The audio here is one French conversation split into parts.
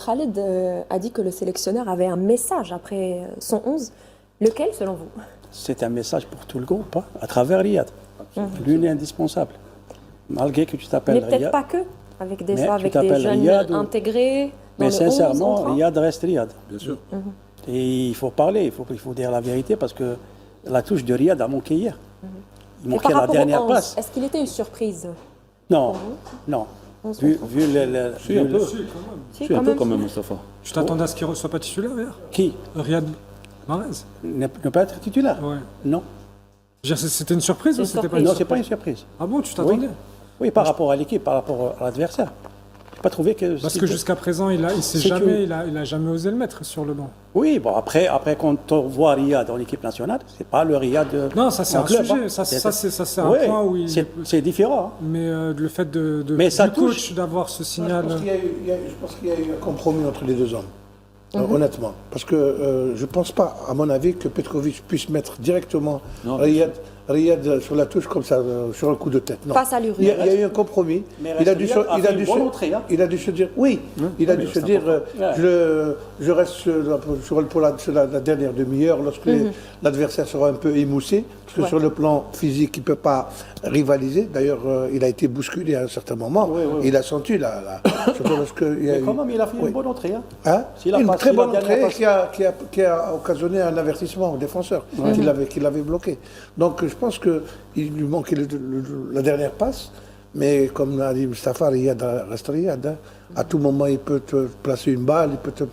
Khaled a dit que le sélectionneur avait un message après son 11. Lequel, selon vous? C'est un message pour tout le groupe, hein, à travers Riyad. L'une est indispensable. Malgré que tu t'appelles Mais Riyad. peut-être pas que, avec des, Mais fois, tu avec des t'appelles jeunes Riyad ou- intégrés. Dans Mais le 11, sincèrement, entre autres. Riyad reste Riyad. Bien sûr. Et il faut parler, il faut dire la vérité parce que la touche de Riyad a manqué hier. Il Et manquait par la rapport dernière au 11, passe. est-ce qu'il était une surprise? Non, non. Vu Si, un peu. Si, Si, un quand peu même. quand même, Moustapha. Tu t'attendais à ce qu'il ne soit pas titulaire hier? Qui Riyad Mahrez? ne pas être titulaire? Ouais. Non. Je veux dire, c'était une surprise C'est ou une c'était pas surprise. une Non, c'est surprise? pas une surprise. Ah bon, tu t'attendais? Oui, par rapport à l'équipe, par rapport à l'adversaire. Je n'ai pas trouvé que. Parce que jusqu'à présent, il C'est a jamais osé le mettre sur le banc. Oui, bon, après quand on voit Riyad dans l'équipe nationale, c'est pas le Riyad. Non, ça c'est en un club, sujet, hein. ça c'est un Oui, point où il... c'est différent. Hein. Mais le fait Mais ça du coach touche. d'avoir ce signal... Je pense qu'il y a eu un compromis entre les deux hommes, honnêtement. Parce que je ne pense pas, à mon avis, que Petrovic puisse mettre directement Non, Riyad sur la touche comme ça, sur un coup de tête. Non. Face à l'Uruguay. Il y a eu un compromis. Mais Il a dû Riyad a fait il une bonne entrée, hein. a dû se dire, oui, il a dû se dire, je reste sur la dernière demi-heure lorsque l'adversaire sera un peu émoussé, parce que Ouais. sur le plan physique, il ne peut pas rivaliser. D'ailleurs, il a été bousculé à un certain moment. Oui, oui. Il a senti, surtout lorsque il y a Mais eu- quand même, il a fait Oui. une bonne entrée. Hein. Hein S'il a une pas- très s'il a bonne dernière entrée qui a occasionné un avertissement au défenseur qui l'avait bloqué. Donc je pense qu'il lui manquait la dernière passe, mais comme l'a dit Moustapha, Riyad reste Riyad. Hein. À tout moment, il peut te placer une balle, il peut te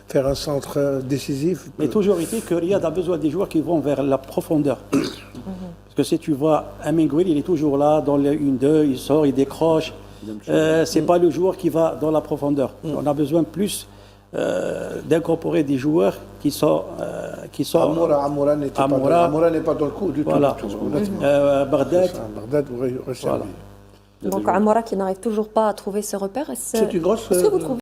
faire un centre décisif. Mais toujours été que Riyad a besoin des joueurs qui vont vers la profondeur. Parce que si tu vois, Amingouil, il est toujours là, dans les 1-2, il sort, il décroche. C'est pas le joueur qui va dans la profondeur. On a besoin plus d'incorporer des joueurs qui sont... Amoura n'est pas dans le coup du Voilà. tout. Honnêtement. Bagdad. Bagdad aurait servi. Voilà. Donc Amoura qui n'arrive toujours pas à trouver ses repères. Est-ce C'est une grosse... que vous trouvez